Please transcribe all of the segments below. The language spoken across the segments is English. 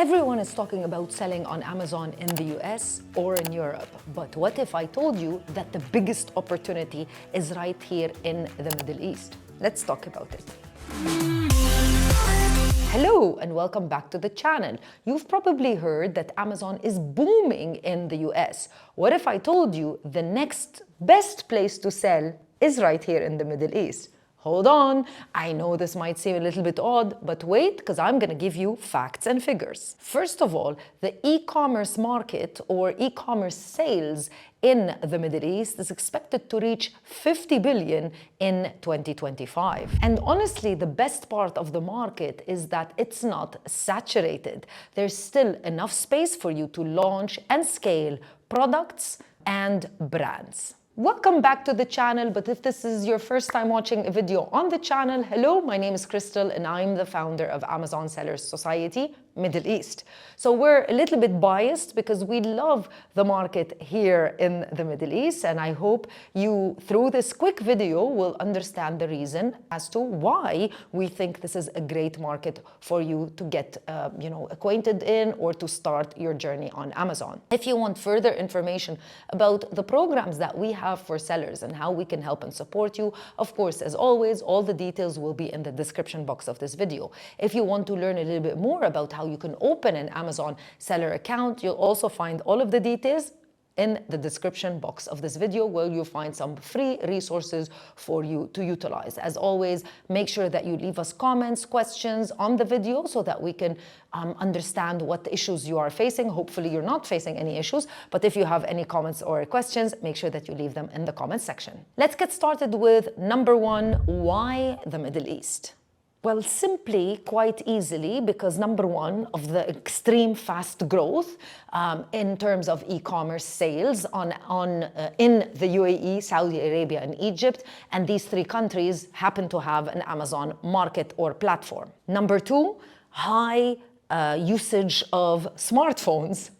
Everyone is talking about selling on Amazon in the US or in Europe. But what if I told you that the biggest opportunity is right here in the Middle East? Let's talk about it. Hello and welcome back to the channel. You've probably heard that Amazon is booming in the US. What if I told you the next best place to sell is right here in the Middle East? Hold on, I know this might seem a little bit odd, but wait, because I'm going to give you facts and figures. First of all, the e-commerce market or e-commerce sales in the Middle East is expected to reach 50 billion in 2025. And honestly, the best part of the market is that it's not saturated. There's still enough space for you to launch and scale products and brands. Welcome back to the channel, but if this is your first time watching a video on the channel, hello, my name is Crystal and I'm the founder of Amazon Sellers Society, Middle East. So we're a little bit biased because we love the market here in the Middle East, and I hope you, through this quick video, will understand the reason as to why we think this is a great market for you to get acquainted in or to start your journey on Amazon. If you want further information about the programs that we have for sellers and how we can help and support you, of course, as always, all the details will be in the description box of this video. If you want to learn a little bit more about how you can open an Amazon seller account, you'll also find all of the details in the description box of this video, where you'll find some free resources for you to utilize. As always, make sure that you leave us comments, questions on the video so that we can understand what issues you are facing. Hopefully you're not facing any issues, but if you have any comments or questions, make sure that you leave them in the comment section. Let's get started with number one, why the Middle East? Well, simply, quite easily, because number one, of the extreme fast growth in terms of e-commerce sales in the UAE, Saudi Arabia, and Egypt, and these three countries happen to have an Amazon market or platform. Number two, high usage of smartphones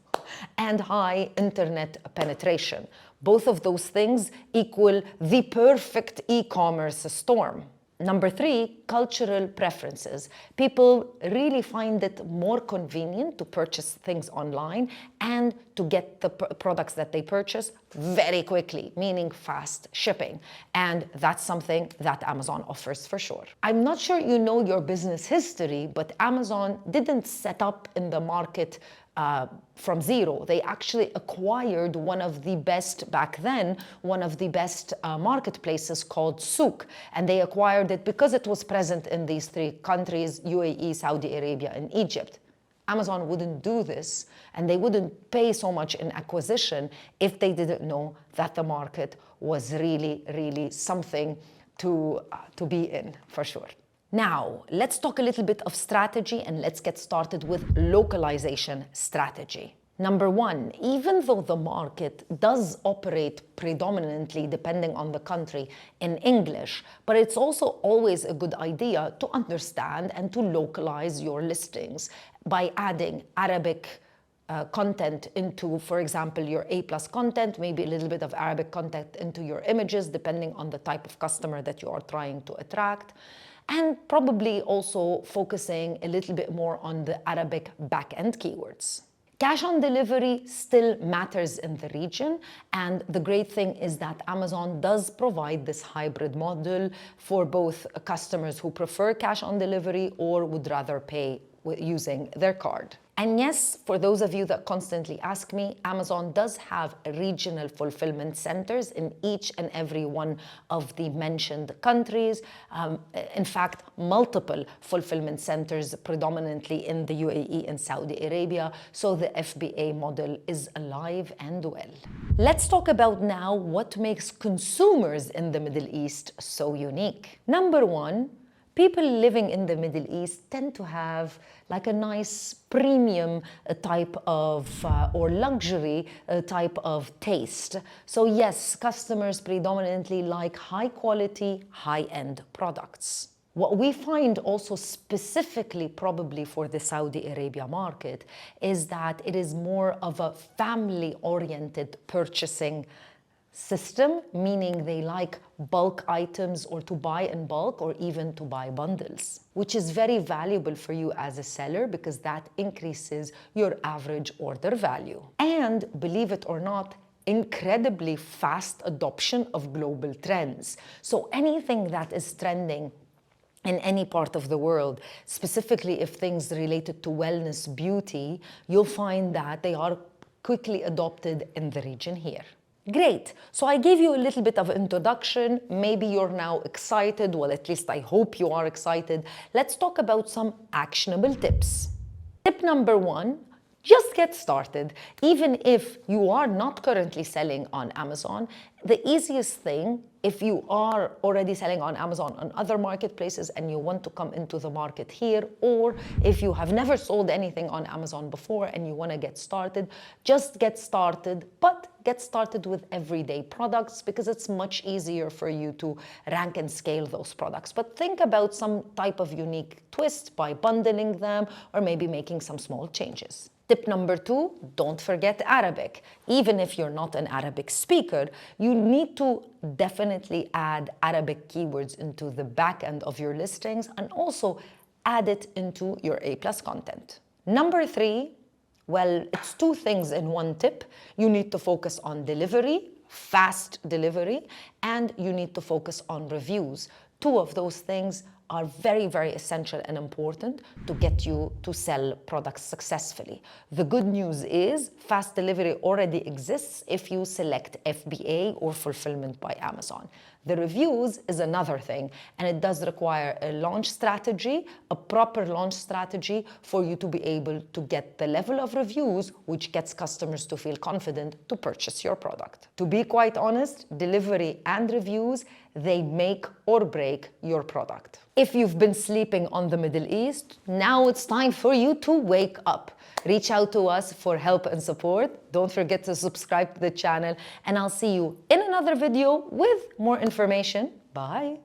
and high internet penetration. Both of those things equal the perfect e-commerce storm. Number three, cultural preferences. People really find it more convenient to purchase things online and to get the products that they purchase very quickly, meaning fast shipping. And that's something that Amazon offers for sure. I'm not sure you know your business history, but Amazon didn't set up in the market from zero. They actually acquired one of the best, back then, one of the best marketplaces called Souk. And they acquired it because it was present in these three countries, UAE, Saudi Arabia, and Egypt. Amazon wouldn't do this, and they wouldn't pay so much in acquisition if they didn't know that the market was really, really something to be in, for sure. Now, let's talk a little bit of strategy and let's get started with localization strategy. Number one, even though the market does operate predominantly, depending on the country, in English, but it's also always a good idea to understand and to localize your listings by adding Arabic content into, for example, your A+ content, maybe a little bit of Arabic content into your images, depending on the type of customer that you are trying to attract. And probably also focusing a little bit more on the Arabic back-end keywords. Cash on delivery still matters in the region, and the great thing is that Amazon does provide this hybrid model for both customers who prefer cash on delivery or would rather pay using their card. And yes, for those of you that constantly ask me, Amazon does have regional fulfillment centers in each and every one of the mentioned countries. In fact, multiple fulfillment centers, predominantly in the UAE and Saudi Arabia. So the FBA model is alive and well. Let's talk about now what makes consumers in the Middle East so unique. Number one, people living in the Middle East tend to have like a nice premium type of, or luxury type of taste. So yes, customers predominantly like high quality, high-end products. What we find also specifically probably for the Saudi Arabia market is that it is more of a family-oriented purchasing System, meaning they like bulk items or to buy in bulk or even to buy bundles, which is very valuable for you as a seller because that increases your average order value. And believe it or not, incredibly fast adoption of global trends. So anything that is trending in any part of the world, specifically if things related to wellness, beauty, you'll find that they are quickly adopted in the region here. Great, so I gave you a little bit of introduction. Maybe you're now excited, well, at least I hope you are excited. Let's talk about some actionable tips. Tip number 1, just get started. Even if you are not currently selling on Amazon, the easiest thing, if you are already selling on Amazon on other marketplaces and you want to come into the market here, or if you have never sold anything on Amazon before and you want to get started, just get started, but get started with everyday products because it's much easier for you to rank and scale those products. But think about some type of unique twist by bundling them or maybe making some small changes. Tip number 2, don't forget Arabic. Even if you're not an Arabic speaker, you need to definitely add Arabic keywords into the back end of your listings and also add it into your A+ content. Number 3, well, it's 2 things in one tip. You need to focus on delivery, fast delivery, and you need to focus on reviews. 2 of those things are very, very essential and important to get you to sell products successfully. The good news is fast delivery already exists if you select FBA or Fulfillment by Amazon. The reviews is another thing, and it does require a launch strategy, a proper launch strategy for you to be able to get the level of reviews which gets customers to feel confident to purchase your product. To be quite honest, delivery and reviews, they make or break your product. If you've been sleeping on the Middle East, now it's time for you to wake up. Reach out to us for help and support. Don't forget to subscribe to the channel, and I'll see you in another video with more information. Bye.